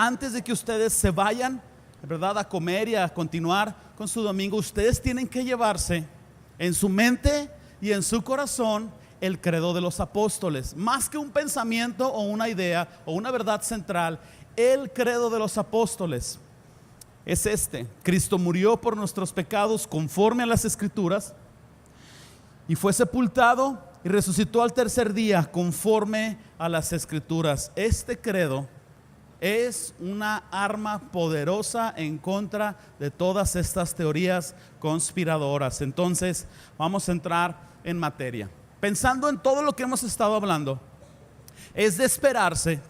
antes de que ustedes se vayan, ¿verdad?, a comer y a continuar con su domingo, ustedes tienen que llevarse en su mente y en su corazón el credo de los apóstoles. Más que un pensamiento o una idea o una verdad central, el credo de los apóstoles es este: Cristo murió por nuestros pecados conforme a las Escrituras, y fue sepultado y resucitó al tercer día conforme a las Escrituras. Este credo es una arma poderosa en contra de todas estas teorías conspiradoras. Entonces vamos a entrar en materia. Pensando en todo lo que hemos estado hablando, es de esperarse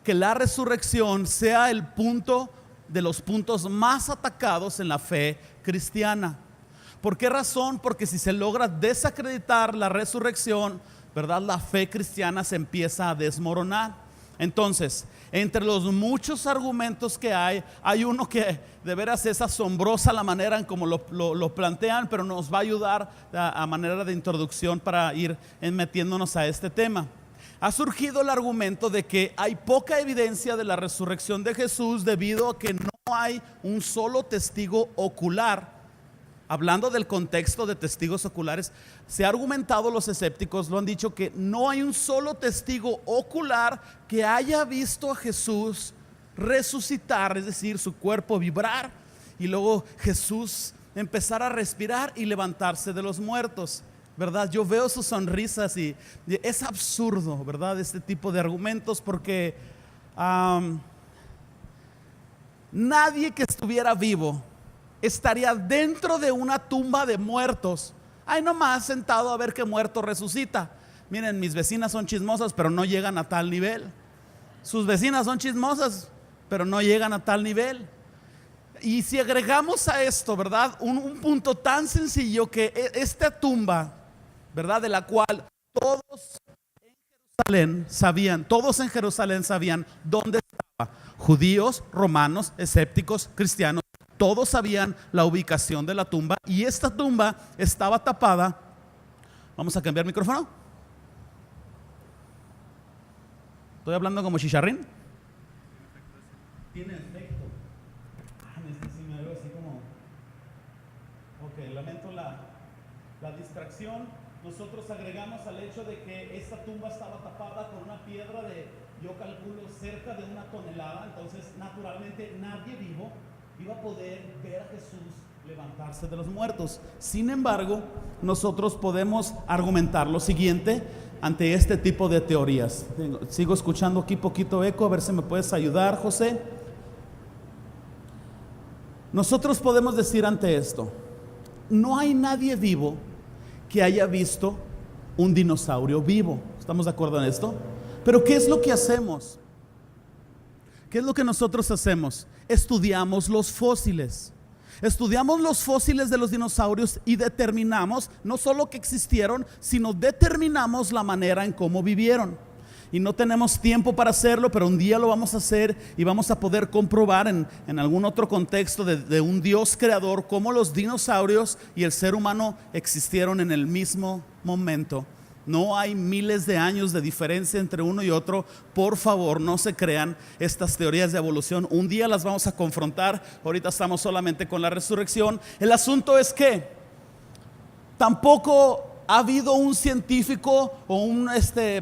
que la resurrección sea el punto de los puntos más atacados en la fe cristiana. ¿Por qué razón? Porque si se logra desacreditar la resurrección, ¿verdad?, la fe cristiana se empieza a desmoronar. Entonces, entre los muchos argumentos que hay uno que de veras es asombrosa la manera en cómo lo plantean, pero nos va a ayudar a manera de introducción para ir metiéndonos a este tema. Ha surgido el argumento de que hay poca evidencia de la resurrección de Jesús debido a que no hay un solo testigo ocular. Hablando del contexto de testigos oculares, se ha argumentado, los escépticos lo han dicho, que no hay un solo testigo ocular que haya visto a Jesús resucitar, es decir, su cuerpo vibrar y luego Jesús empezar a respirar y levantarse de los muertos, ¿verdad? Yo veo sus sonrisas y es absurdo, ¿verdad?, este tipo de argumentos, porque nadie que estuviera vivo estaría dentro de una tumba de muertos, ahí nomás sentado a ver qué muerto resucita. Miren, mis vecinas son chismosas, pero no llegan a tal nivel. Sus vecinas son chismosas, pero no llegan a tal nivel. Y si agregamos a esto, ¿verdad?, un punto tan sencillo, que esta tumba, ¿verdad?, de la cual todos en Jerusalén sabían dónde estaba. Judíos, romanos, escépticos, cristianos, todos sabían la ubicación de la tumba, y esta tumba estaba tapada. Vamos a cambiar micrófono. Estoy hablando como chicharrín. Tiene efecto. Sí me veo así como. Ok, lamento la distracción. Nosotros agregamos al hecho de que esta tumba estaba tapada con una piedra de, yo calculo, cerca de 1 tonelada. Entonces, naturalmente, nadie vivo iba a poder ver a Jesús levantarse de los muertos. Sin embargo, nosotros podemos argumentar lo siguiente ante este tipo de teorías. Sigo escuchando aquí poquito eco, a ver si me puedes ayudar, José. Nosotros podemos decir ante esto: no hay nadie vivo que haya visto un dinosaurio vivo. ¿Estamos de acuerdo en esto? Pero ¿qué es lo que hacemos? ¿Qué es lo que nosotros hacemos? Estudiamos los fósiles. Estudiamos los fósiles de los dinosaurios y determinamos no solo que existieron, sino determinamos la manera en cómo vivieron. Y no tenemos tiempo para hacerlo, pero un día lo vamos a hacer y vamos a poder comprobar en algún otro contexto de un Dios creador cómo los dinosaurios y el ser humano existieron en el mismo momento. No hay miles de años de diferencia entre uno y otro. Por favor, no se crean estas teorías de evolución. Un día las vamos a confrontar. Ahorita estamos solamente con la resurrección. El asunto es que tampoco ha habido un científico o un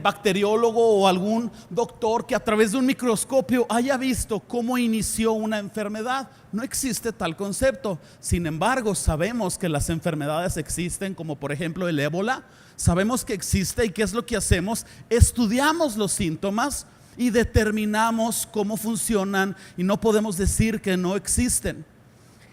bacteriólogo o algún doctor que a través de un microscopio haya visto cómo inició una enfermedad. No existe tal concepto. Sin embargo, sabemos que las enfermedades existen, como por ejemplo el ébola. Sabemos que existe, y ¿qué es lo que hacemos? Estudiamos los síntomas y determinamos cómo funcionan, y no podemos decir que no existen.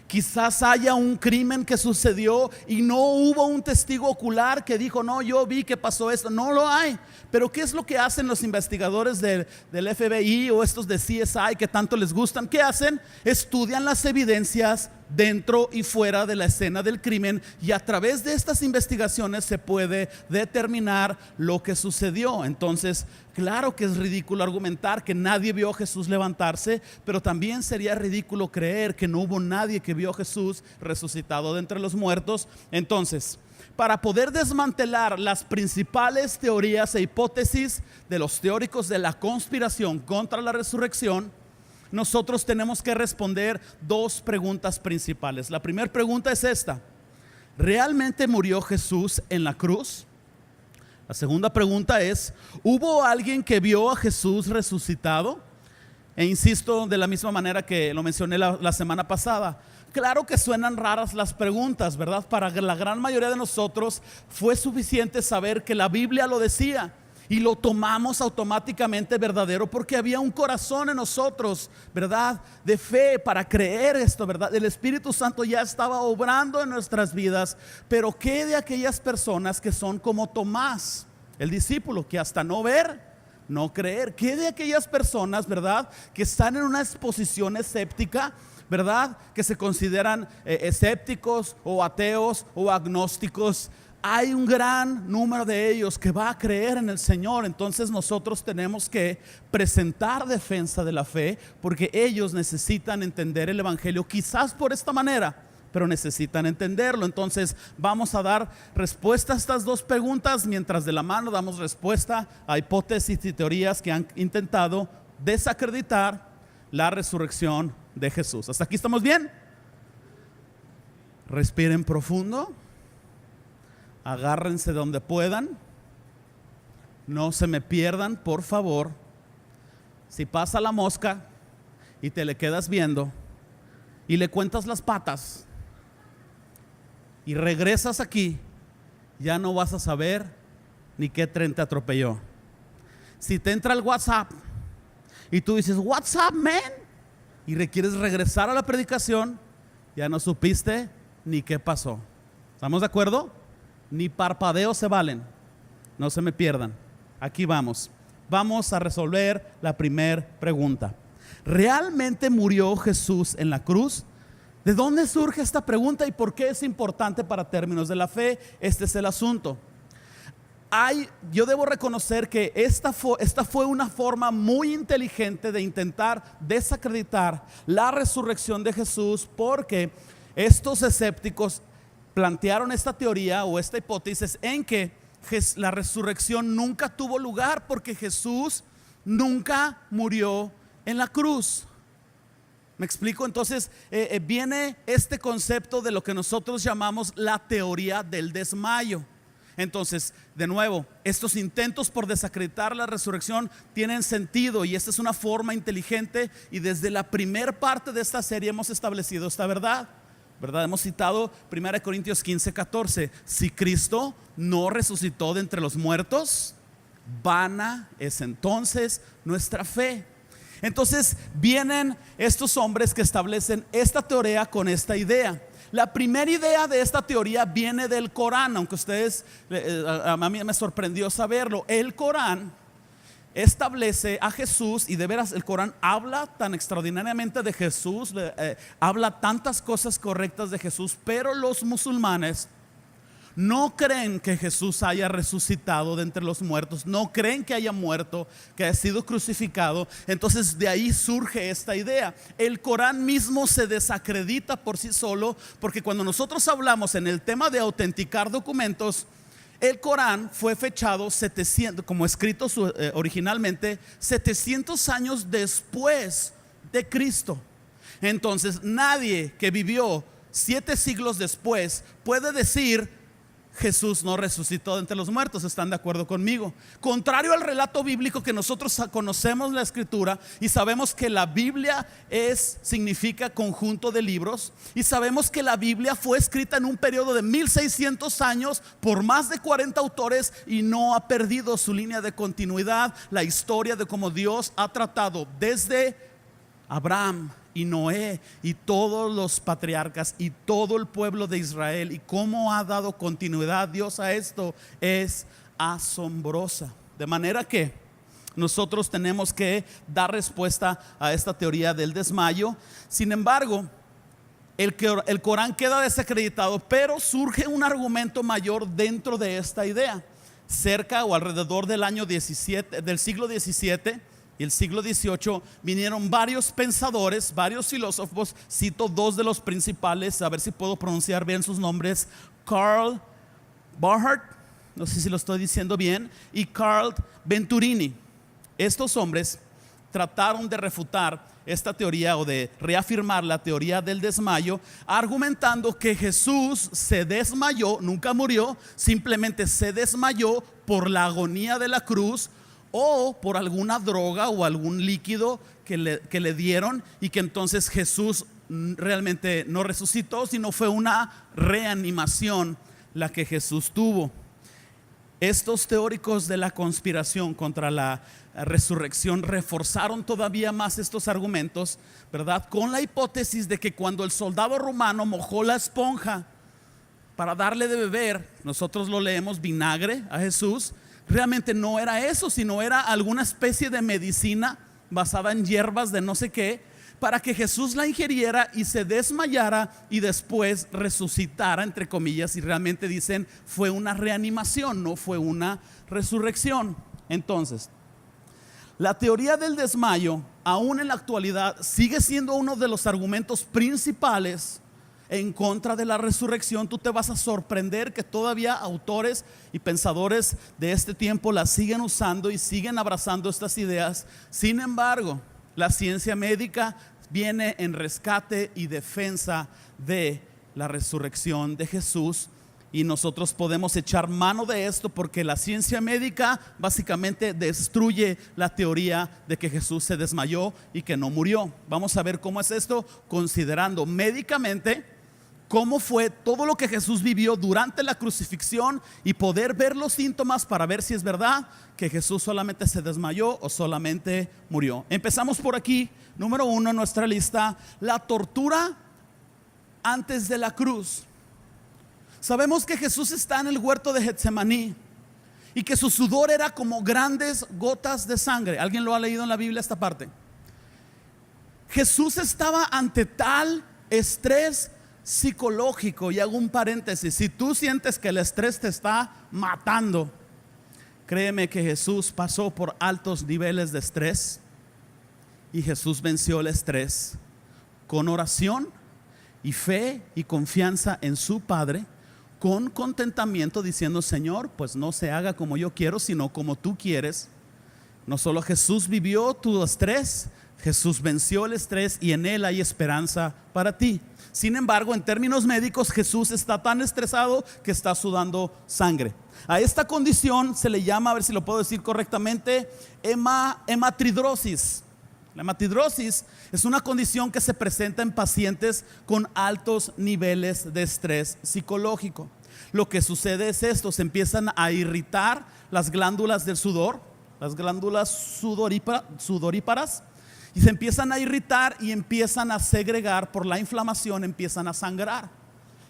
Quizás haya un crimen que sucedió y no hubo un testigo ocular que dijo: no, yo vi que pasó esto. No lo hay. Pero ¿qué es lo que hacen los investigadores del FBI o estos de CSI que tanto les gustan? ¿Qué hacen? Estudian las evidencias dentro y fuera de la escena del crimen, y a través de estas investigaciones se puede determinar lo que sucedió. Entonces, claro que es ridículo argumentar que nadie vio a Jesús levantarse, pero también sería ridículo creer que no hubo nadie que vio a Jesús resucitado de entre los muertos. Entonces, para poder desmantelar las principales teorías e hipótesis de los teóricos de la conspiración contra la resurrección, nosotros tenemos que responder dos preguntas principales. La primera pregunta es esta: ¿realmente murió Jesús en la cruz? La segunda pregunta es: ¿hubo alguien que vio a Jesús resucitado? E insisto, de la misma manera que lo mencioné la semana pasada, claro que suenan raras las preguntas, ¿verdad? Para la gran mayoría de nosotros fue suficiente saber que la Biblia lo decía y lo tomamos automáticamente verdadero porque había un corazón en nosotros, ¿verdad? De fe para creer esto, ¿verdad? El Espíritu Santo ya estaba obrando en nuestras vidas. Pero ¿qué de aquellas personas que son como Tomás, el discípulo, que hasta no ver, no creer? ¿Qué de aquellas personas, verdad, que están en una exposición escéptica, verdad, que se consideran escépticos o ateos o agnósticos? Hay un gran número de ellos que va a creer en el Señor. Entonces nosotros tenemos que presentar defensa de la fe, porque ellos necesitan entender el Evangelio, quizás por esta manera, pero necesitan entenderlo. Entonces vamos a dar respuesta a estas dos preguntas, mientras de la mano damos respuesta a hipótesis y teorías que han intentado desacreditar la resurrección de Jesús. ¿Hasta aquí estamos bien? Respiren profundo, agárrense donde puedan, no se me pierdan, por favor. Si pasa la mosca y te le quedas viendo y le cuentas las patas y regresas aquí, ya no vas a saber ni qué tren te atropelló. Si te entra el WhatsApp y tú dices "What's up, man?" y requieres regresar a la predicación, ya no supiste ni qué pasó. ¿Estamos de acuerdo? Ni parpadeos se valen. No se me pierdan. Aquí vamos. Vamos a resolver la primera pregunta. ¿Realmente murió Jesús en la cruz? ¿De dónde surge esta pregunta y por qué es importante para términos de la fe? Este es el asunto. Yo debo reconocer que esta fue una forma muy inteligente de intentar desacreditar la resurrección de Jesús, porque estos escépticos plantearon esta teoría o esta hipótesis en que la resurrección nunca tuvo lugar, porque Jesús nunca murió en la cruz. ¿Me explico? Entonces viene este concepto de lo que nosotros llamamos la teoría del desmayo. Entonces, de nuevo, estos intentos por desacreditar la resurrección tienen sentido, y esta es una forma inteligente, y desde la primera parte de esta serie hemos establecido esta verdad. Hemos citado 1 Corintios 15:14. Si Cristo no resucitó de entre los muertos, vana es entonces nuestra fe. Entonces vienen estos hombres que establecen esta teoría con esta idea. La primera idea de esta teoría viene del Corán, aunque ustedes, a mí me sorprendió saberlo. El Corán establece a Jesús, y de veras el Corán habla tan extraordinariamente de Jesús, habla tantas cosas correctas de Jesús, pero los musulmanes no creen que Jesús haya resucitado de entre los muertos, no creen que haya muerto, que haya sido crucificado. Entonces de ahí surge esta idea. El Corán mismo se desacredita por sí solo, porque cuando nosotros hablamos en el tema de autenticar documentos, el Corán fue fechado 700, como escrito originalmente, 700 años después de Cristo. Entonces nadie que vivió 7 siglos después puede decir Jesús no resucitó de entre los muertos. ¿Están de acuerdo conmigo? Contrario al relato bíblico, que nosotros conocemos la escritura y sabemos que la Biblia significa conjunto de libros, y sabemos que la Biblia fue escrita en un periodo de 1600 años por más de 40 autores, y no ha perdido su línea de continuidad, la historia de cómo Dios ha tratado desde Abraham y Noé y todos los patriarcas y todo el pueblo de Israel, y cómo ha dado continuidad Dios a esto es asombrosa. De manera que nosotros tenemos que dar respuesta a esta teoría del desmayo. Sin embargo, el Corán queda desacreditado, pero surge un argumento mayor dentro de esta idea. Cerca o alrededor del año 17, del siglo XVII y el siglo XVIII, vinieron varios pensadores, varios filósofos. Cito dos de los principales, a ver si puedo pronunciar bien sus nombres: Karl Barth, no sé si lo estoy diciendo bien, y Carl Venturini. Estos hombres trataron de refutar esta teoría o de reafirmar la teoría del desmayo, argumentando que Jesús se desmayó, nunca murió, simplemente se desmayó por la agonía de la cruz o por alguna droga o algún líquido que le dieron, y que entonces Jesús realmente no resucitó, sino fue una reanimación la que Jesús tuvo. Estos teóricos de la conspiración contra la resurrección reforzaron todavía más estos argumentos, ¿verdad? Con la hipótesis de que cuando el soldado romano mojó la esponja para darle de beber, nosotros lo leemos vinagre a Jesús, realmente no era eso, sino era alguna especie de medicina basada en hierbas de no sé qué, para que Jesús la ingiriera y se desmayara y después resucitara, entre comillas, y realmente dicen fue una reanimación, no fue una resurrección. Entonces, la teoría del desmayo, aún en la actualidad, sigue siendo uno de los argumentos principales en contra de la resurrección. Tú te vas a sorprender que todavía autores y pensadores de este tiempo la siguen usando y siguen abrazando estas ideas. Sin embargo, la ciencia médica viene en rescate y defensa de la resurrección de Jesús, y nosotros podemos echar mano de esto porque la ciencia médica básicamente destruye la teoría de que Jesús se desmayó y que no murió. Vamos a ver cómo es esto, considerando médicamente cómo fue todo lo que Jesús vivió durante la crucifixión y poder ver los síntomas para ver si es verdad que Jesús solamente se desmayó o solamente murió. Empezamos por aquí. Número 1 en nuestra lista: la tortura antes de la cruz. Sabemos que Jesús está en el huerto de Getsemaní y que su sudor era como grandes gotas de sangre. ¿Alguien lo ha leído en la Biblia esta parte? Jesús estaba ante tal estrés psicológico, y hago un paréntesis: si tú sientes que el estrés te está matando, créeme que Jesús pasó por altos niveles de estrés, y Jesús venció el estrés con oración y fe y confianza en su Padre, con contentamiento, diciendo: Señor, pues no se haga como yo quiero, sino como tú quieres. No solo Jesús vivió tu estrés, Jesús venció el estrés, y en Él hay esperanza para ti. Sin embargo, en términos médicos, Jesús está tan estresado que está sudando sangre. A esta condición se le llama, a ver si lo puedo decir correctamente, hematidrosis. La hematidrosis es una condición que se presenta en pacientes con altos niveles de estrés psicológico. Lo que sucede es esto: se empiezan a irritar las glándulas del sudor, las glándulas sudoríparas, y se empiezan a irritar y empiezan a segregar por la inflamación, empiezan a sangrar.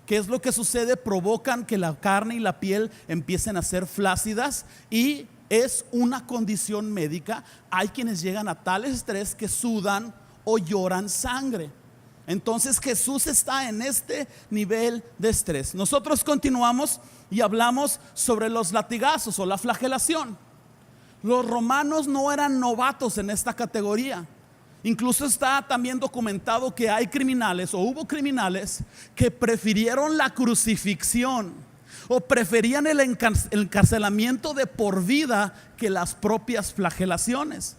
¿Qué es lo que sucede? Provocan que la carne y la piel empiecen a ser flácidas, y es una condición médica. Hay quienes llegan a tal estrés que sudan o lloran sangre. Entonces Jesús está en este nivel de estrés. Nosotros continuamos y hablamos sobre los latigazos o la flagelación. Los romanos no eran novatos en esta categoría. Incluso está también documentado que hay criminales, o hubo criminales, que prefirieron la crucifixión o preferían el encarcelamiento de por vida que las propias flagelaciones.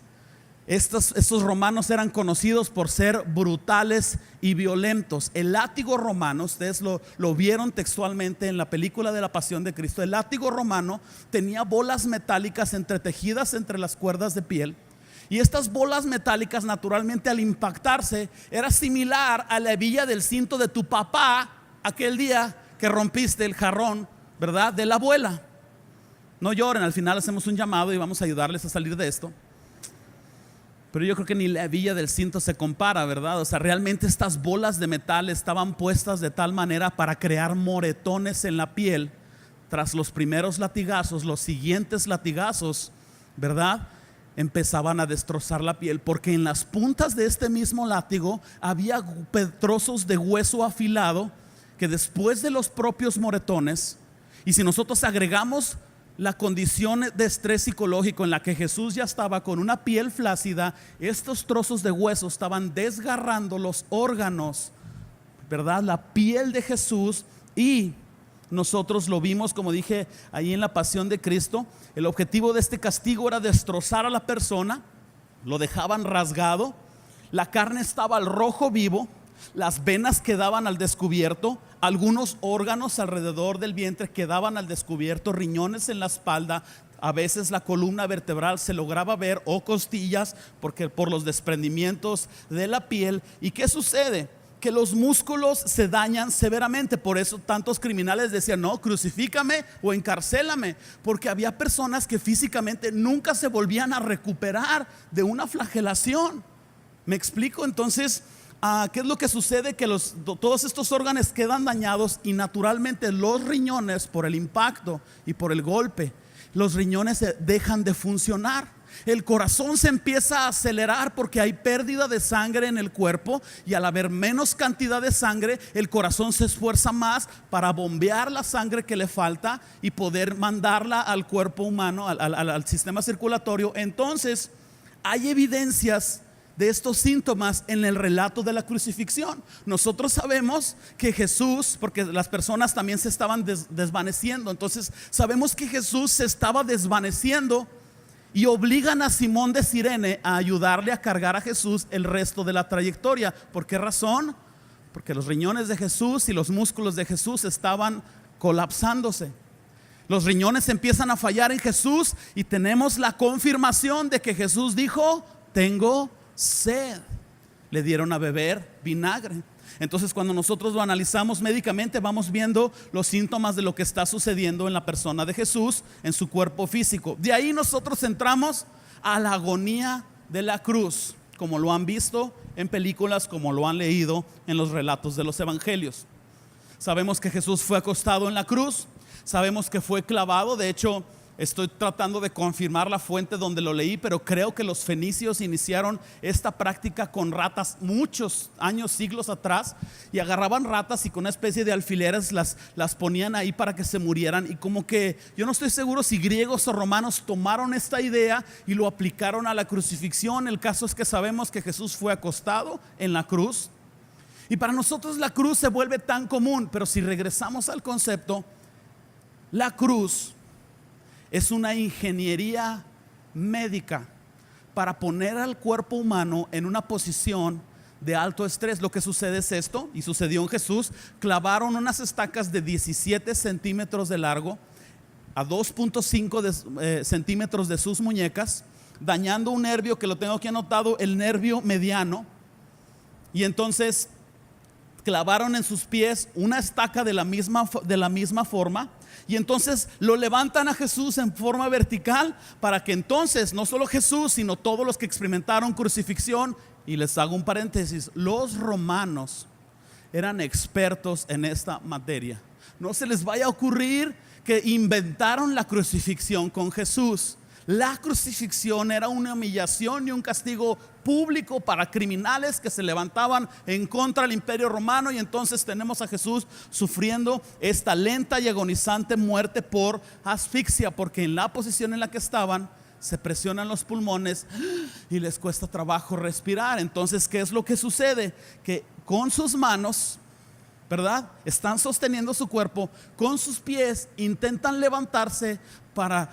Estos romanos eran conocidos por ser brutales y violentos. El látigo romano, ustedes lo vieron textualmente en la película de la Pasión de Cristo. El látigo romano tenía bolas metálicas entretejidas entre las cuerdas de piel, y estas bolas metálicas, naturalmente, al impactarse, era similar a la hebilla del cinto de tu papá aquel día que rompiste el jarrón, ¿verdad?, de la abuela. No lloren, al final hacemos un llamado y vamos a ayudarles a salir de esto. Pero yo creo que ni la hebilla del cinto se compara, ¿verdad? O sea, realmente estas bolas de metal estaban puestas de tal manera para crear moretones en la piel. Tras los primeros latigazos, los siguientes latigazos, ¿verdad?, empezaban a destrozar la piel, porque en las puntas de este mismo látigo había trozos de hueso afilado que después de los propios moretones, y si nosotros agregamos la condición de estrés psicológico en la que Jesús ya estaba con una piel flácida, estos trozos de hueso estaban desgarrando los órganos, ¿verdad?, la piel de Jesús. Y nosotros lo vimos, como dije, ahí en la Pasión de Cristo. El objetivo de este castigo era destrozar a la persona, lo dejaban rasgado, la carne estaba al rojo vivo, las venas quedaban al descubierto, algunos órganos alrededor del vientre quedaban al descubierto, riñones en la espalda, a veces la columna vertebral se lograba ver, o costillas, porque por los desprendimientos de la piel. ¿Y qué sucede? Que los músculos se dañan severamente. Por eso tantos criminales decían: no, crucifícame o encarcélame, porque había personas que físicamente nunca se volvían a recuperar de una flagelación. ¿Me explico? Entonces, ¿qué es lo que sucede? Que todos estos órganos quedan dañados, y naturalmente los riñones, por el impacto y por el golpe, los riñones dejan de funcionar. El corazón se empieza a acelerar porque hay pérdida de sangre en el cuerpo, y al haber menos cantidad de sangre, el corazón se esfuerza más para bombear la sangre que le falta y poder mandarla al cuerpo humano, al sistema circulatorio. Entonces hay evidencias de estos síntomas en el relato de la crucifixión. Nosotros sabemos que Jesús, porque las personas también se estaban desvaneciendo, entonces sabemos que Jesús se estaba desvaneciendo, y obligan a Simón de Cirene a ayudarle a cargar a Jesús el resto de la trayectoria. ¿Por qué razón? Porque los riñones de Jesús y los músculos de Jesús estaban colapsándose. Los riñones empiezan a fallar en Jesús, y tenemos la confirmación de que Jesús dijo: tengo sed. Le dieron a beber vinagre. Entonces, cuando nosotros lo analizamos médicamente, vamos viendo los síntomas de lo que está sucediendo en la persona de Jesús, en su cuerpo físico. De ahí nosotros entramos a la agonía de la cruz, como lo han visto en películas, como lo han leído en los relatos de los evangelios. Sabemos que Jesús fue acostado en la cruz, sabemos que fue clavado. De hecho, estoy tratando de confirmar la fuente donde lo leí, pero creo que los fenicios iniciaron esta práctica con ratas muchos años, siglos atrás, y agarraban ratas y con una especie de alfileres las ponían ahí para que se murieran. Y como que yo no estoy seguro si griegos o romanos tomaron esta idea y lo aplicaron a la crucifixión. El caso es que sabemos que Jesús fue acostado en la cruz, y para nosotros la cruz se vuelve tan común. Pero si regresamos al concepto, la cruz es una ingeniería médica para poner al cuerpo humano en una posición de alto estrés. Lo que sucede es esto, y sucedió en Jesús: clavaron unas estacas de 17 centímetros de largo a 2.5 centímetros de sus muñecas, dañando un nervio que lo tengo aquí anotado, el nervio mediano. Y entonces clavaron en sus pies una estaca de la misma forma, y entonces lo levantan a Jesús en forma vertical, para que entonces no solo Jesús, sino todos los que experimentaron crucifixión. Y les hago un paréntesis: los romanos eran expertos en esta materia. No se les vaya a ocurrir que inventaron la crucifixión con Jesús. La crucifixión era una humillación y un castigo público para criminales que se levantaban en contra del imperio romano. Y entonces tenemos a Jesús sufriendo esta lenta y agonizante muerte por asfixia, porque en la posición en la que estaban se presionan los pulmones y les cuesta trabajo respirar. Entonces, ¿qué es lo que sucede? Que con sus manos, ¿verdad?, están sosteniendo su cuerpo, con sus pies intentan levantarse para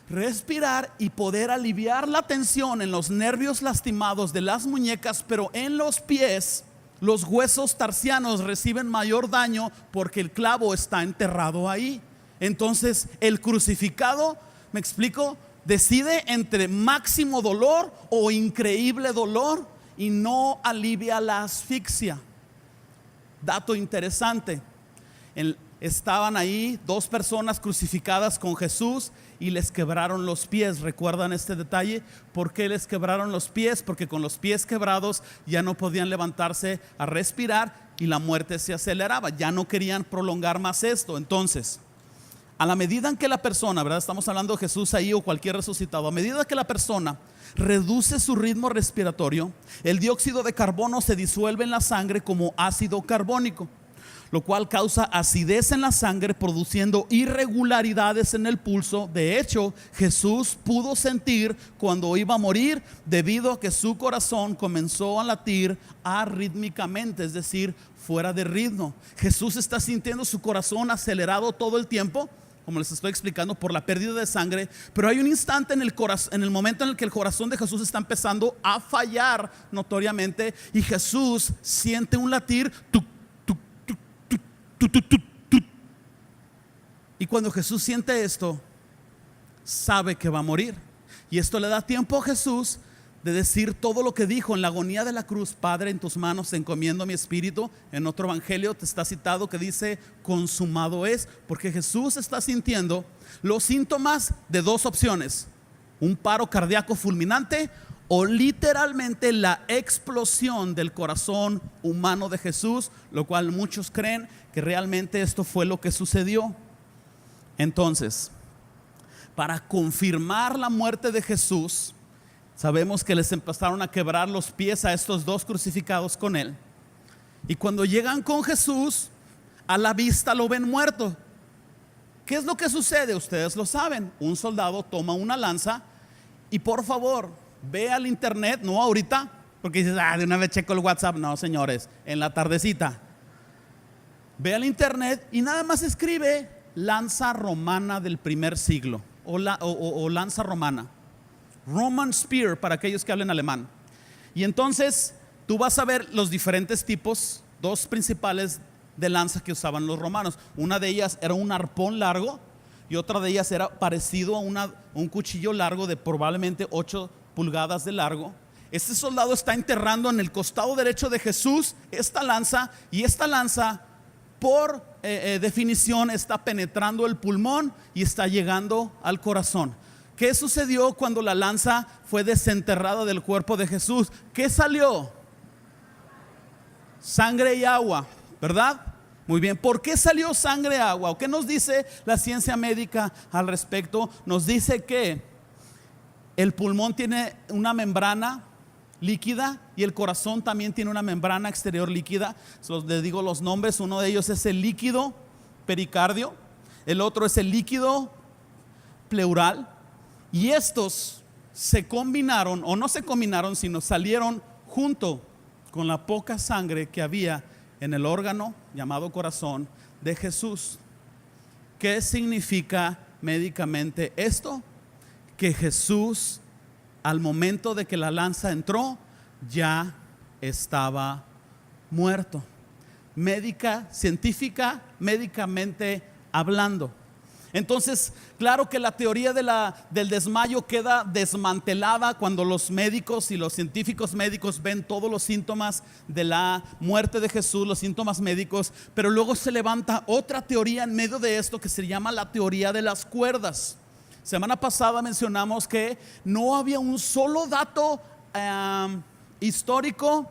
respirar y poder aliviar la tensión en los nervios lastimados de las muñecas. Pero en los pies, los huesos tarsianos reciben mayor daño porque el clavo está enterrado ahí. Entonces el crucificado, ¿me explico?, decide entre máximo dolor o increíble dolor, y no alivia la asfixia. Dato interesante: estaban ahí dos personas crucificadas con Jesús y les quebraron los pies. ¿Recuerdan este detalle? ¿Por qué les quebraron los pies? Porque con los pies quebrados ya no podían levantarse a respirar y la muerte se aceleraba. Ya no querían prolongar más esto. Entonces, a la medida en que la persona, ¿verdad?, estamos hablando de Jesús ahí o cualquier resucitado, a medida que la persona reduce su ritmo respiratorio, el dióxido de carbono se disuelve en la sangre como ácido carbónico, lo cual causa acidez en la sangre, produciendo irregularidades en el pulso. De hecho, Jesús pudo sentir cuando iba a morir, debido a que su corazón comenzó a latir arrítmicamente, es decir, fuera de ritmo. Jesús está sintiendo su corazón acelerado todo el tiempo, como les estoy explicando, por la pérdida de sangre. Pero hay un instante en el momento en el que el corazón de Jesús está empezando a fallar notoriamente, y Jesús siente un latir, tuc, tuc, tuc, tuc, tuc, tuc, tuc, tuc. Y cuando Jesús siente esto, sabe que va a morir. Y esto le da tiempo a Jesús de decir todo lo que dijo en la agonía de la cruz: Padre, en tus manos encomiendo mi espíritu. En otro evangelio te está citado que dice consumado es, porque Jesús está sintiendo los síntomas de dos opciones: un paro cardíaco fulminante o literalmente la explosión del corazón humano de Jesús, lo cual muchos creen que realmente esto fue lo que sucedió. Entonces, para confirmar la muerte de Jesús, sabemos que les empezaron a quebrar los pies a estos dos crucificados con él. Y cuando llegan con Jesús, a la vista lo ven muerto. ¿Qué es lo que sucede? Ustedes lo saben. Un soldado toma una lanza. Y por favor, ve al internet, no ahorita, porque dices, de una vez checo el WhatsApp. No, señores, en la tardecita. Ve al internet y nada más escribe lanza romana del primer siglo, o lanza romana, Roman Spear, para aquellos que hablen alemán. Y entonces tú vas a ver los diferentes tipos, dos principales de lanza que usaban los romanos. Una de ellas era un arpón largo, y otra de ellas era parecido a un cuchillo largo de probablemente 8 pulgadas de largo. Este soldado está enterrando en el costado derecho de Jesús esta lanza, y esta lanza por definición está penetrando el pulmón y está llegando al corazón. ¿Qué sucedió cuando la lanza fue desenterrada del cuerpo de Jesús? ¿Qué salió? Sangre y agua, ¿verdad? Muy bien. ¿Por qué salió sangre y agua? ¿O qué nos dice la ciencia médica al respecto? Nos dice que el pulmón tiene una membrana líquida y el corazón también tiene una membrana exterior líquida. Les digo los nombres. Uno de ellos es el líquido pericardio, el otro es el líquido pleural. Y estos se combinaron, o no se combinaron, sino salieron junto con la poca sangre que había en el órgano llamado corazón de Jesús. ¿Qué significa médicamente esto? Que Jesús, al momento de que la lanza entró, ya estaba muerto. Médicamente hablando. Entonces, claro que la teoría del desmayo queda desmantelada cuando los médicos y los científicos médicos ven todos los síntomas de la muerte de Jesús, los síntomas médicos. Pero luego se levanta otra teoría en medio de esto que se llama la teoría de las cuerdas. Semana pasada mencionamos que no había un solo dato histórico,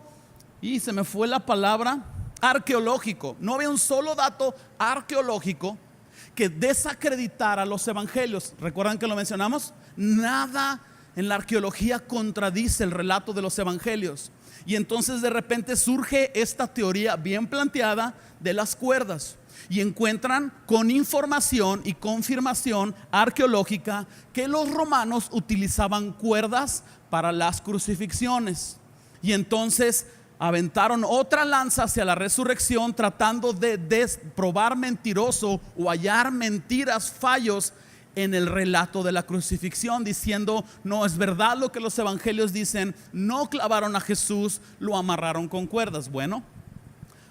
y se me fue la palabra, arqueológico. No había un solo dato arqueológico que desacreditara los evangelios. ¿Recuerdan que lo mencionamos? Nada en la arqueología contradice el relato de los evangelios. Y entonces de repente surge esta teoría bien planteada de las cuerdas, y encuentran con información y confirmación arqueológica que los romanos utilizaban cuerdas para las crucifixiones. Y entonces aventaron otra lanza hacia la resurrección, tratando de probar mentiroso o hallar mentiras, fallos en el relato de la crucifixión, diciendo: no es verdad lo que los evangelios dicen, no clavaron a Jesús, lo amarraron con cuerdas. Bueno,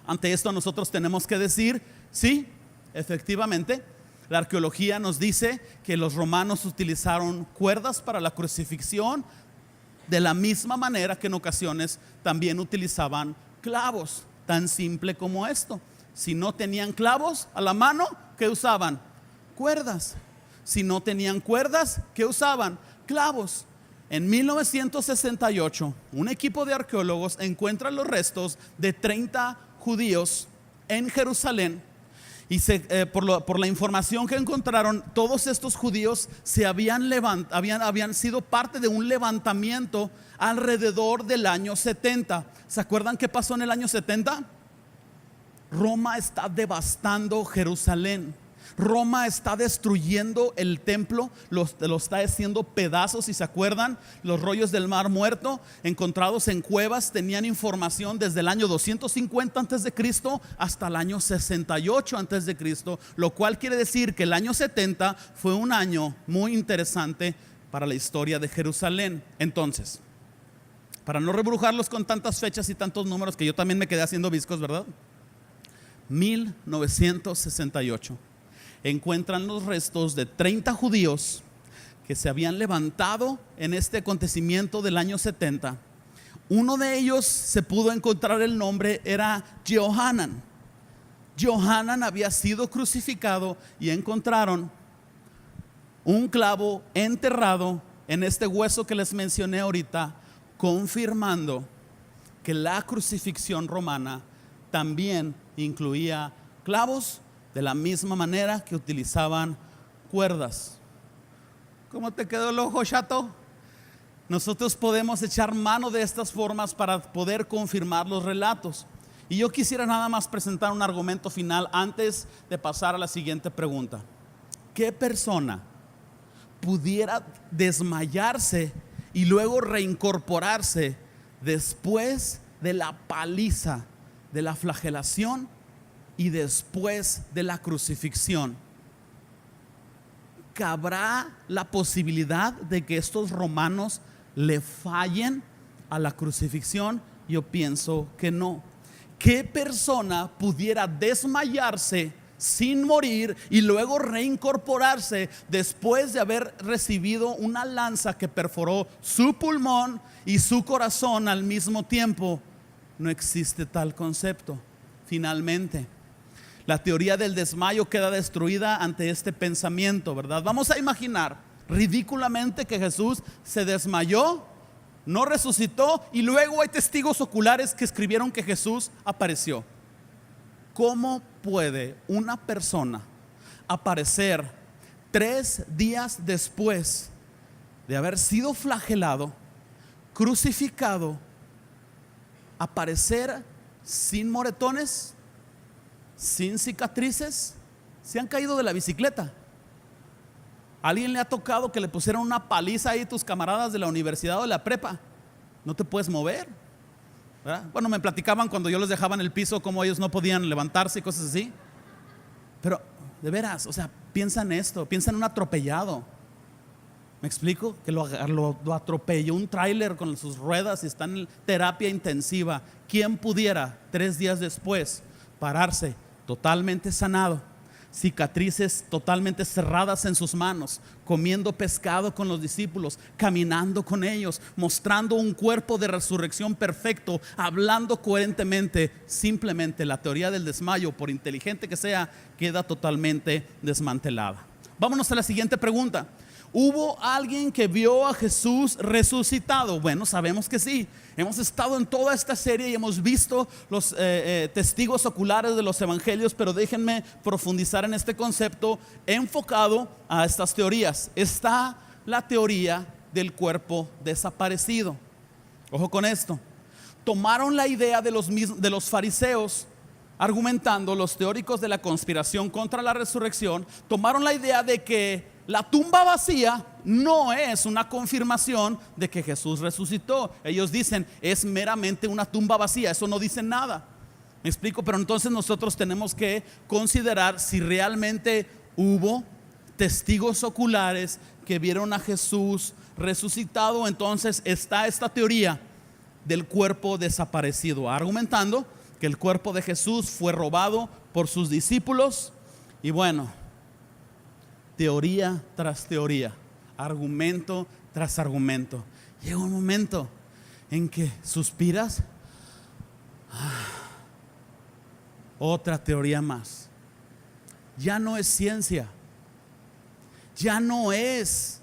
ante esto nosotros tenemos que decir: sí, efectivamente, la arqueología nos dice que los romanos utilizaron cuerdas para la crucifixión, de la misma manera que en ocasiones también utilizaban clavos. Tan simple como esto. Si no tenían clavos a la mano, ¿qué usaban? Cuerdas. Si no tenían cuerdas, ¿qué usaban? Clavos. En 1968, un equipo de arqueólogos encuentra los restos de 30 judíos en Jerusalén. Y por la información que encontraron, todos estos judíos habían sido parte de un levantamiento alrededor del año 70. ¿Se acuerdan qué pasó en el año 70? Roma está devastando Jerusalén. Roma está destruyendo el templo, lo está haciendo pedazos. Si se acuerdan, los rollos del Mar Muerto encontrados en cuevas tenían información desde el año 250 antes de Cristo hasta el año 68 antes de Cristo, lo cual quiere decir que el año 70 fue un año muy interesante para la historia de Jerusalén. Entonces, para no rebrujarlos con tantas fechas y tantos números, que yo también me quedé haciendo viscos, ¿verdad? 1968 encuentran los restos de 30 judíos que se habían levantado en este acontecimiento del año 70. Uno de ellos se pudo encontrar el nombre, era Johanan. Johanan había sido crucificado y encontraron un clavo enterrado en este hueso que les mencioné ahorita, confirmando que la crucifixión romana también incluía clavos, de la misma manera que utilizaban cuerdas. ¿Cómo te quedó el ojo, chato? Nosotros podemos echar mano de estas formas para poder confirmar los relatos. Y yo quisiera nada más presentar un argumento final antes de pasar a la siguiente pregunta. ¿Qué persona pudiera desmayarse y luego reincorporarse después de la paliza, de la flagelación y después de la crucifixión? ¿Cabrá la posibilidad de que estos romanos le fallen a la crucifixión? Yo pienso que no. ¿Qué persona pudiera desmayarse sin morir y luego reincorporarse después de haber recibido una lanza que perforó su pulmón y su corazón al mismo tiempo? No existe tal concepto. Finalmente, la teoría del desmayo queda destruida ante este pensamiento, ¿verdad? Vamos a imaginar ridículamente que Jesús se desmayó, no resucitó y luego hay testigos oculares que escribieron que Jesús apareció. ¿Cómo puede una persona aparecer 3 días después de haber sido flagelado, crucificado, aparecer sin moretones, sin cicatrices? Se han caído de la bicicleta. ¿Alguien le ha tocado que le pusieran una paliza ahí tus camaradas de la universidad o de la prepa? No te puedes mover, ¿verdad? Bueno, me platicaban cuando yo los dejaba en el piso cómo ellos no podían levantarse y cosas así. Pero de veras, o sea, piensa en esto, piensa en un atropellado. ¿Me explico? Que lo atropelló un tráiler con sus ruedas y está en terapia intensiva. ¿Quién pudiera 3 días después pararse totalmente sanado, cicatrices totalmente cerradas en sus manos, comiendo pescado con los discípulos, caminando con ellos, mostrando un cuerpo de resurrección perfecto, hablando coherentemente? Simplemente la teoría del desmayo, por inteligente que sea, queda totalmente desmantelada. Vámonos a la siguiente pregunta. ¿Hubo alguien que vio a Jesús resucitado? Bueno, sabemos que sí. Hemos estado en toda esta serie y hemos visto los testigos oculares de los evangelios, pero déjenme profundizar en este concepto enfocado a estas teorías. Está la teoría del cuerpo desaparecido. Ojo con esto. Tomaron la idea de los fariseos, argumentando, los teóricos de la conspiración contra la resurrección, tomaron la idea de que la tumba vacía no es una confirmación de que Jesús resucitó. Ellos dicen, es meramente una tumba vacía, eso no dice nada. ¿Me explico? Pero entonces nosotros tenemos que considerar si realmente hubo testigos oculares que vieron a Jesús resucitado. Entonces está esta teoría del cuerpo desaparecido, argumentando que el cuerpo de Jesús fue robado por sus discípulos. Y bueno, teoría tras teoría, argumento tras argumento, llega un momento en que suspiras. Otra teoría más. Ya no es ciencia, ya no es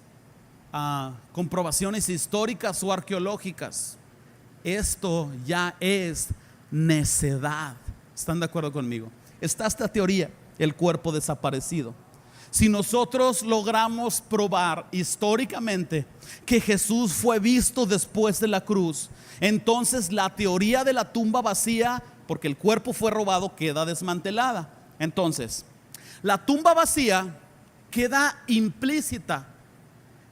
comprobaciones históricas o arqueológicas. Esto ya es necedad. ¿Están de acuerdo conmigo? Está esta teoría, el cuerpo desaparecido. Si nosotros logramos probar históricamente que Jesús fue visto después de la cruz, entonces la teoría de la tumba vacía, porque el cuerpo fue robado, queda desmantelada. Entonces, La tumba vacía queda implícita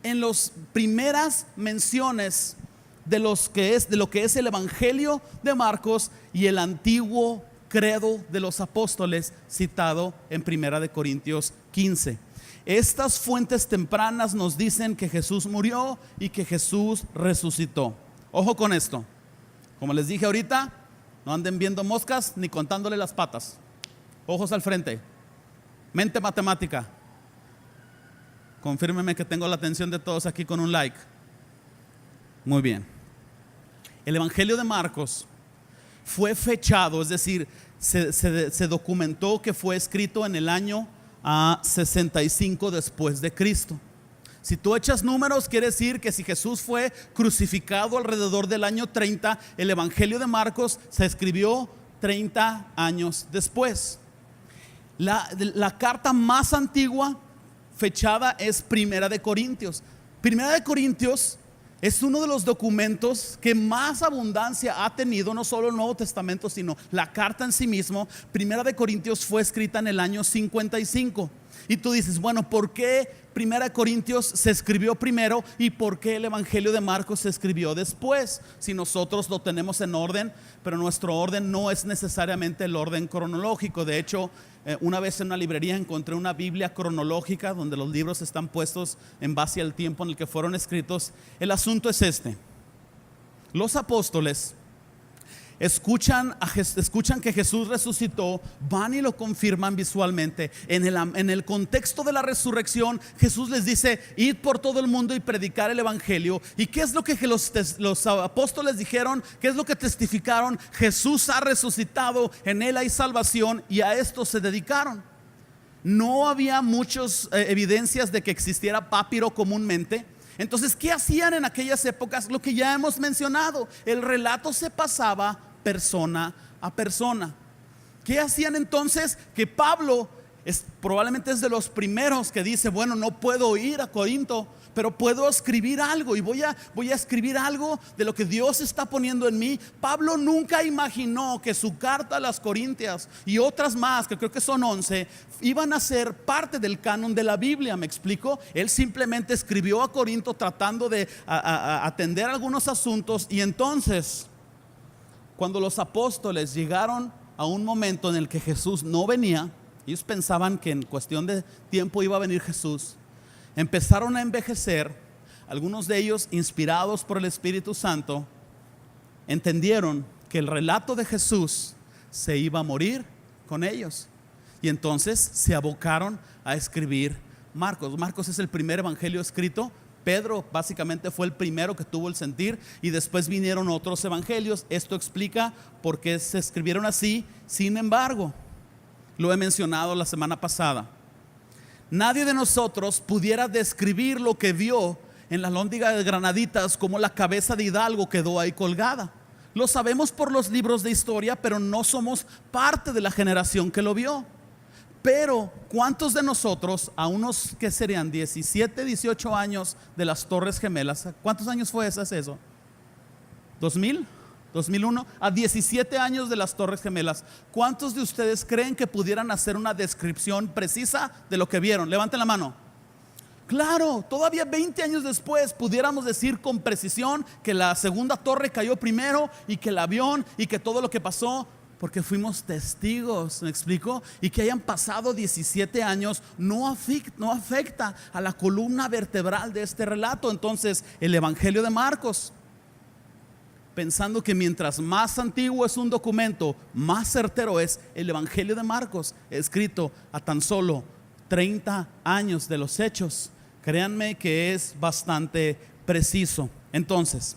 en las primeras menciones de lo que es el Evangelio de Marcos y el antiguo credo de los apóstoles citado en 1 Corintios 15. Estas fuentes tempranas nos dicen que Jesús murió y que Jesús resucitó. Ojo con esto. Como les dije ahorita, no anden viendo moscas ni contándole las patas. Ojos al frente. Mente matemática. Confírmeme que tengo la atención de todos aquí con un like. Muy bien. El Evangelio de Marcos fue fechado, es decir, se documentó que fue escrito en el año 65 después de Cristo. Si tú echas números, quiere decir que si Jesús fue crucificado alrededor del año 30, el Evangelio de Marcos se escribió 30 años después. La carta más antigua fechada es Primera de Corintios. Primera de Corintios es uno de los documentos que más abundancia ha tenido, no solo el Nuevo Testamento, sino la carta en sí mismo. Primera de Corintios fue escrita en el año 55. Y tú dices, bueno, ¿por qué Primera de Corintios se escribió primero y por qué el Evangelio de Marcos se escribió después? Si nosotros lo tenemos en orden, pero nuestro orden no es necesariamente el orden cronológico. De hecho, una vez en una librería encontré una Biblia cronológica donde los libros están puestos en base al tiempo en el que fueron escritos. El asunto es este: los apóstoles escuchan que Jesús resucitó, van y lo confirman visualmente. En el contexto de la resurrección, Jesús les dice: id por todo el mundo y predicar el Evangelio. ¿Y qué es lo que los apóstoles dijeron? ¿Qué es lo que testificaron? Jesús ha resucitado, en Él hay salvación, y a esto se dedicaron. No había muchas evidencias de que existiera papiro comúnmente. Entonces, ¿qué hacían en aquellas épocas? Lo que ya hemos mencionado, el relato se pasaba persona a persona. ¿Qué hacían entonces? Que Pablo probablemente es de los primeros que dice: bueno, no puedo ir a Corinto, pero puedo escribir algo, y voy a escribir algo de lo que Dios está poniendo en mí. Pablo nunca imaginó que su carta a las Corintias y otras más, que creo que son 11, iban a ser parte del canon de la Biblia. ¿Me explico? Él simplemente escribió a Corinto tratando de atender algunos asuntos. Y entonces, cuando los apóstoles llegaron a un momento en el que Jesús no venía, ellos pensaban que en cuestión de tiempo iba a venir Jesús. Empezaron a envejecer. Algunos de ellos, inspirados por el Espíritu Santo, entendieron que el relato de Jesús se iba a morir con ellos. Y entonces se abocaron a escribir Marcos. Marcos es el primer evangelio escrito. Pedro básicamente fue el primero que tuvo el sentir, y después vinieron otros evangelios. Esto explica por qué se escribieron así. Sin embargo, lo he mencionado la semana pasada, nadie de nosotros pudiera describir lo que vio en la Alhóndiga de Granaditas, como la cabeza de Hidalgo quedó ahí colgada. Lo sabemos por los libros de historia, pero no somos parte de la generación que lo vio. Pero ¿cuántos de nosotros, a unos que serían 17, 18 años de las Torres Gemelas, cuántos años fue eso? ¿2000? ¿2001? A 17 años de las Torres Gemelas, ¿cuántos de ustedes creen que pudieran hacer una descripción precisa de lo que vieron? Levanten la mano. Claro, todavía 20 años después pudiéramos decir con precisión que la segunda torre cayó primero, y que el avión, y que todo lo que pasó, porque fuimos testigos. ¿Me explico? Y que hayan pasado 17 años no afecta a la columna vertebral de este relato. Entonces, el Evangelio de Marcos, pensando que mientras más antiguo es un documento, más certero es, el Evangelio de Marcos, escrito a tan solo 30 años de los hechos, créanme que es bastante preciso. Entonces,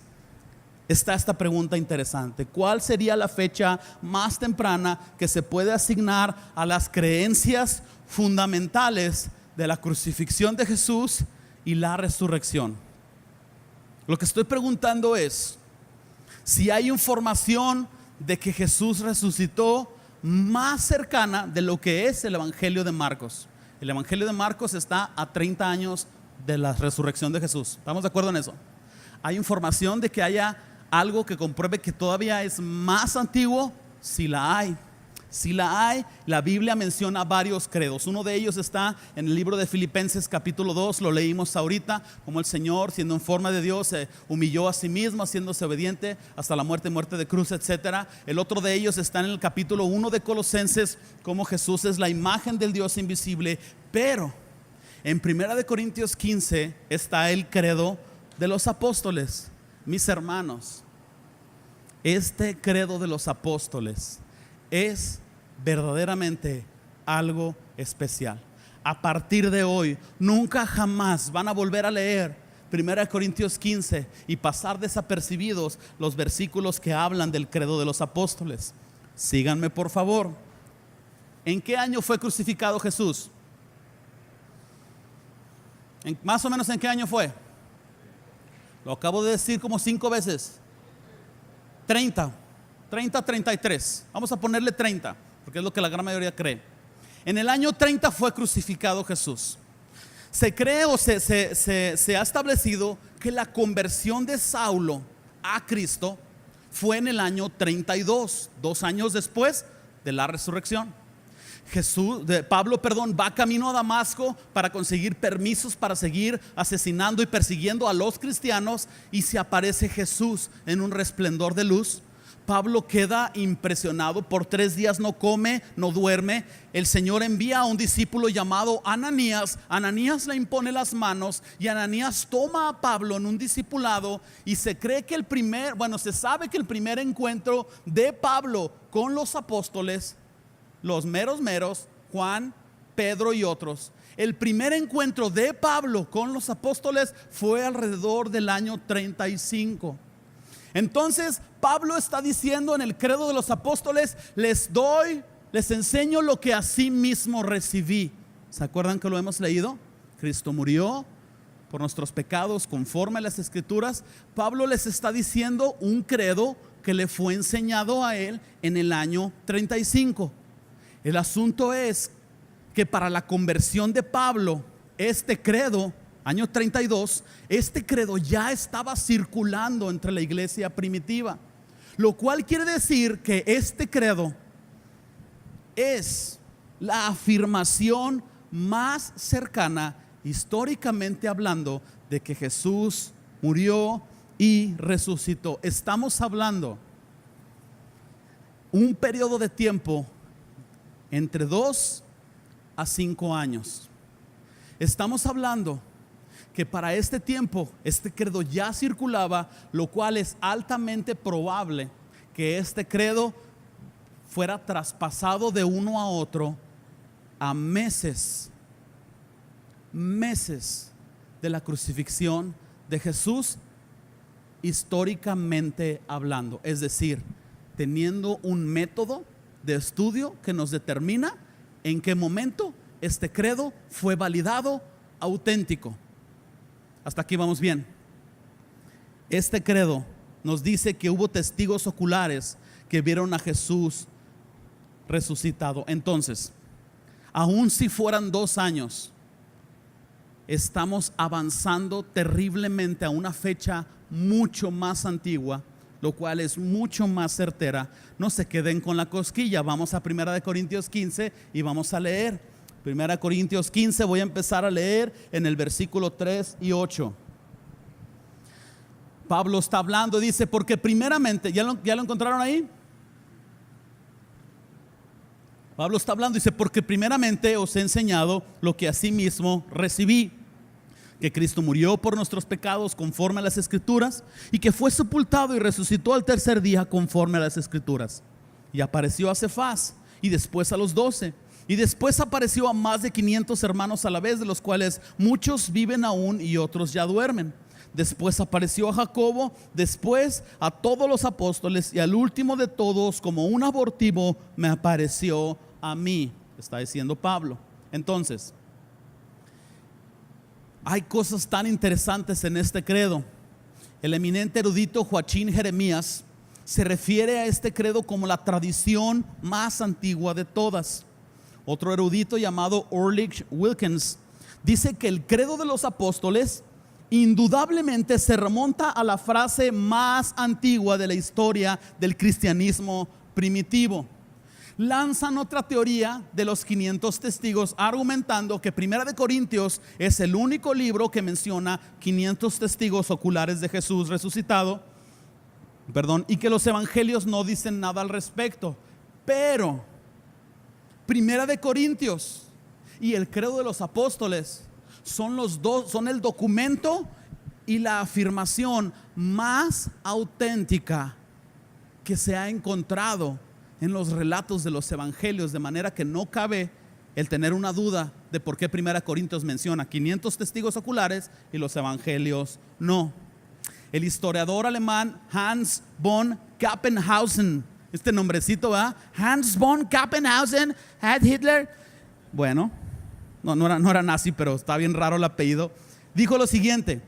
está esta pregunta interesante: ¿cuál sería la fecha más temprana que se puede asignar a las creencias fundamentales de la crucifixión de Jesús y la resurrección? Lo que estoy preguntando es si hay información de que Jesús resucitó más cercana de lo que es el Evangelio de Marcos. El Evangelio de Marcos está a 30 años de la resurrección de Jesús. ¿Estamos de acuerdo en eso? ¿Hay información de que haya algo que compruebe que todavía es más antiguo? Sí la hay. Si la hay, la Biblia menciona varios credos. Uno de ellos está en el libro de Filipenses capítulo 2, lo leímos ahorita, como el Señor, siendo en forma de Dios, se humilló a sí mismo, haciéndose obediente hasta la muerte de cruz, etc. El otro de ellos está en el capítulo 1 de Colosenses, como Jesús es la imagen del Dios invisible. Pero en 1 Corintios 15 está el credo de los apóstoles. Mis hermanos, este credo de los apóstoles es verdaderamente algo especial. A partir de hoy, nunca jamás van a volver a leer 1 Corintios 15 y pasar desapercibidos los versículos que hablan del credo de los apóstoles. Síganme, por favor. ¿En qué año fue crucificado Jesús? Más o menos, ¿en qué año fue? Lo acabo de decir como 5 veces. 33. Vamos a ponerle 30, porque es lo que la gran mayoría cree. En el año 30 fue crucificado Jesús. Se cree o se ha establecido que la conversión de Saulo a Cristo fue en el año 32, 2 años después de la resurrección. Pablo va camino a Damasco para conseguir permisos para seguir asesinando y persiguiendo a los cristianos, y se aparece Jesús en un resplendor de luz. Pablo queda impresionado, por 3 días no come, no duerme. El Señor envía a un discípulo llamado Ananías. Ananías le impone las manos y Ananías toma a Pablo en un discipulado, y se sabe que el primer encuentro de Pablo con los apóstoles, los meros, Juan, Pedro y otros, el primer encuentro de Pablo con los apóstoles fue alrededor del año 35. Entonces Pablo está diciendo en el credo de los apóstoles: les enseño lo que así mismo recibí. ¿Se acuerdan que lo hemos leído? Cristo murió por nuestros pecados conforme a las escrituras. Pablo les está diciendo un credo que le fue enseñado a él en el año 35. El asunto es que para la conversión de Pablo, este credo, año 32, este credo ya estaba circulando entre la iglesia primitiva, lo cual quiere decir que este credo es la afirmación más cercana, históricamente hablando, de que Jesús murió y resucitó. Estamos hablando un periodo de tiempo entre 2 a 5 años. Estamos hablando que para este tiempo este credo ya circulaba, lo cual es altamente probable que este credo fuera traspasado de uno a otro a meses de la crucifixión de Jesús, históricamente hablando. Es decir, teniendo un método de estudio que nos determina en qué momento este credo fue validado, auténtico. Hasta aquí vamos bien. Este credo nos dice que hubo testigos oculares que vieron a Jesús resucitado. Entonces, aun si fueran 2 años, estamos avanzando terriblemente a una fecha mucho más antigua, lo cual es mucho más certera. No se queden con la cosquilla. Vamos a 1 Corintios 15 y vamos a leer 1 Corintios 15. Voy a empezar a leer en el versículo 3 y 8. Pablo está hablando, dice: porque primeramente, ¿ya lo encontraron ahí? Pablo está hablando, dice: porque primeramente os he enseñado lo que asimismo recibí, que Cristo murió por nuestros pecados conforme a las escrituras, y que fue sepultado y resucitó al tercer día conforme a las escrituras, y apareció a Cefas y después a los 12, y después apareció a más de 500 hermanos a la vez, de los cuales muchos viven aún y otros ya duermen. Después apareció a Jacobo, después a todos los apóstoles, y al último de todos, como un abortivo, me apareció a mí. Está diciendo Pablo. Entonces, hay cosas tan interesantes en este credo. El eminente erudito Joachim Jeremías se refiere a este credo como la tradición más antigua de todas. Otro erudito llamado Ulrich Wilkins dice que el credo de los apóstoles indudablemente se remonta a la frase más antigua de la historia del cristianismo primitivo. lanzan otra teoría de los 500 testigos, argumentando que Primera de Corintios es el único libro que menciona 500 testigos oculares de Jesús resucitado, y que los evangelios no dicen nada al respecto. Pero Primera de Corintios y el credo de los apóstoles son el documento y la afirmación más auténtica que se ha encontrado en los relatos de los evangelios, de manera que no cabe el tener una duda de por qué Primera Corintios menciona 500 testigos oculares y los evangelios no. El historiador alemán Hans von Kappenhausen, este nombrecito, ¿verdad? Hans von Kappenhausen, Ad Hitler, bueno, no era nazi, pero está bien raro el apellido, dijo lo siguiente: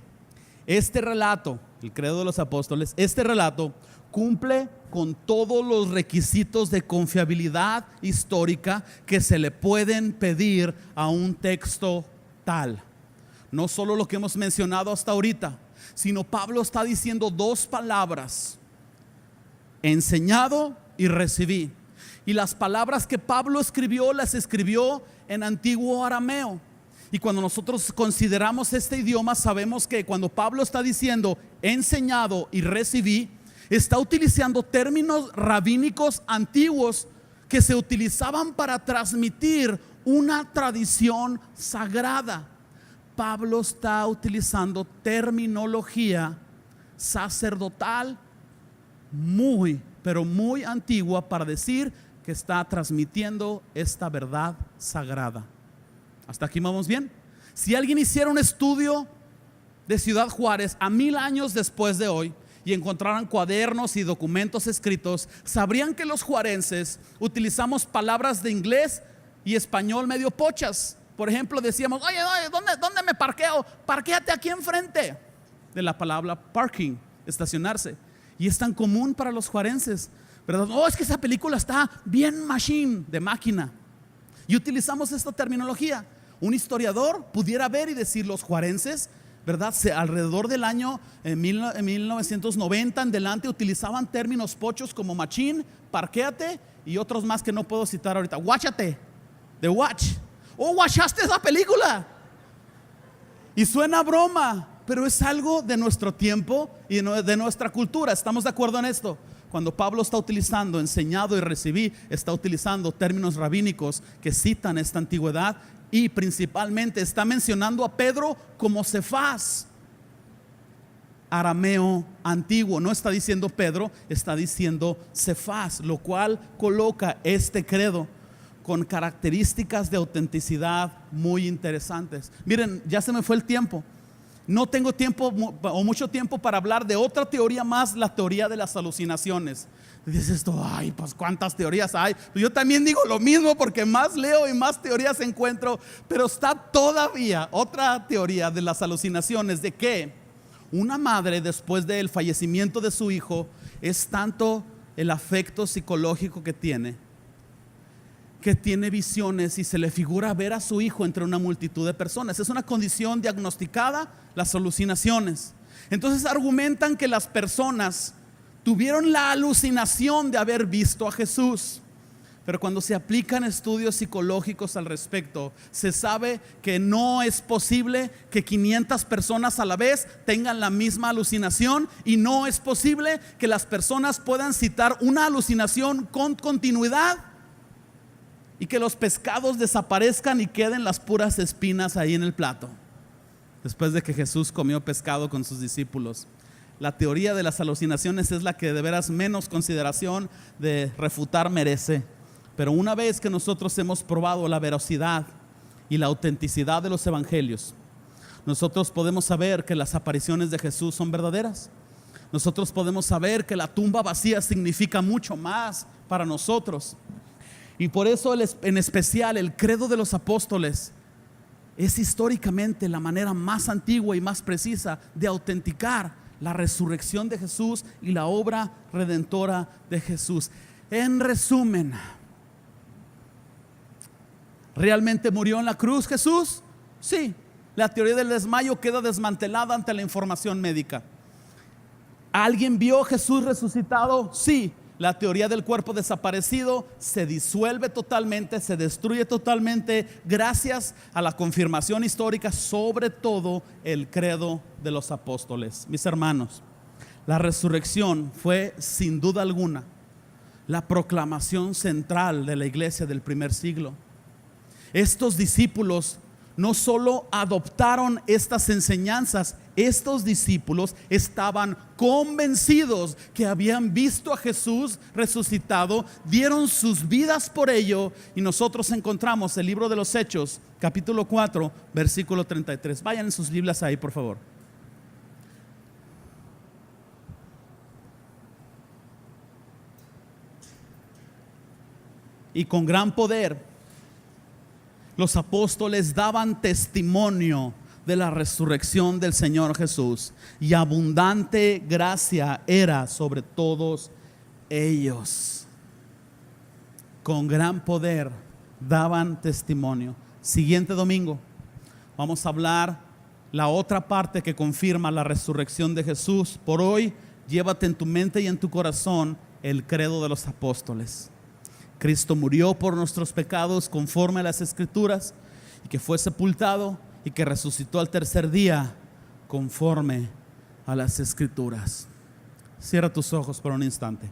este relato, el credo de los apóstoles, este relato cumple con todos los requisitos de confiabilidad histórica que se le pueden pedir a un texto tal. No solo lo que hemos mencionado hasta ahorita, sino Pablo está diciendo dos palabras: enseñado y recibí. Y las palabras que Pablo escribió, las escribió en antiguo arameo. Y cuando nosotros consideramos este idioma, sabemos que cuando Pablo está diciendo enseñado y recibí, está utilizando términos rabínicos antiguos que se utilizaban para transmitir una tradición sagrada. Pablo está utilizando terminología sacerdotal pero muy antigua para decir que está transmitiendo esta verdad sagrada. ¿Hasta aquí vamos bien? Si alguien hiciera un estudio de Ciudad Juárez a 1000 años después de hoy y encontraran cuadernos y documentos escritos, sabrían que los juarenses utilizamos palabras de inglés y español medio pochas. Por ejemplo, decíamos: oye, ¿dónde me parqueo? Parquéate aquí enfrente. De la palabra parking, estacionarse. Y es tan común para los juarenses, ¿verdad? Oh, es que esa película está bien machine, de máquina. Y utilizamos esta terminología. Un historiador pudiera ver y decir: los juarenses, ¿verdad?, alrededor del año 1990 en delante utilizaban términos pochos como machín, parquéate y otros más que no puedo citar ahorita. Guáchate, de watch. Oh, guachaste esa película. Y suena broma, pero es algo de nuestro tiempo y de nuestra cultura. ¿Estamos de acuerdo en esto? Cuando Pablo está utilizando enseñado y recibí, está utilizando términos rabínicos que citan esta antigüedad. Y principalmente está mencionando a Pedro como Cefas, arameo antiguo. No está diciendo Pedro, está diciendo Cefas, lo cual coloca este credo con características de autenticidad muy interesantes. Miren, ya se me fue el tiempo. No tengo tiempo o mucho tiempo para hablar de otra teoría más, la teoría de las alucinaciones. Dices esto: ay, pues cuántas teorías hay. Yo también digo lo mismo, porque más leo y más teorías encuentro. Pero está todavía otra teoría de las alucinaciones, de que una madre, después del fallecimiento de su hijo, es tanto el afecto psicológico que tiene visiones y se le figura ver a su hijo entre una multitud de personas. Es una condición diagnosticada, las alucinaciones. Entonces argumentan que las personas tuvieron la alucinación de haber visto a Jesús. Pero cuando se aplican estudios psicológicos al respecto, se sabe que no es posible que 500 personas a la vez tengan la misma alucinación, y no es posible que las personas puedan citar una alucinación con continuidad y que los pescados desaparezcan y queden las puras espinas ahí en el plato después de que Jesús comió pescado con sus discípulos. La teoría de las alucinaciones es la que de veras menos consideración de refutar merece. Pero una vez que nosotros hemos probado la veracidad y la autenticidad de los evangelios, nosotros podemos saber que las apariciones de Jesús son verdaderas. Nosotros podemos saber que la tumba vacía significa mucho más para nosotros. Y por eso en especial el credo de los apóstoles es históricamente la manera más antigua y más precisa de autenticar la resurrección de Jesús y la obra redentora de Jesús. En resumen, ¿realmente murió en la cruz Jesús? Sí. La teoría del desmayo queda desmantelada ante la información médica. ¿Alguien vio a Jesús resucitado? Sí. la teoría del cuerpo desaparecido se disuelve totalmente, se destruye totalmente gracias a la confirmación histórica, sobre todo el credo de los apóstoles. Mis hermanos, la resurrección fue sin duda alguna la proclamación central de la iglesia del primer siglo. Estos discípulos no solo adoptaron estas enseñanzas, estos discípulos estaban convencidos que habían visto a Jesús resucitado, dieron sus vidas por ello, y nosotros encontramos el libro de los Hechos, capítulo 4, versículo 33. Vayan en sus Biblias ahí, por favor. Y con gran poder los apóstoles daban testimonio de la resurrección del Señor Jesús, y abundante gracia era sobre todos ellos. Con gran poder daban testimonio. Siguiente domingo vamos a hablar la otra parte que confirma la resurrección de Jesús. Por hoy, llévate en tu mente y en tu corazón el credo de los apóstoles. Cristo murió por nuestros pecados conforme a las Escrituras, y que fue sepultado y que resucitó al tercer día conforme a las Escrituras. Cierra tus ojos por un instante.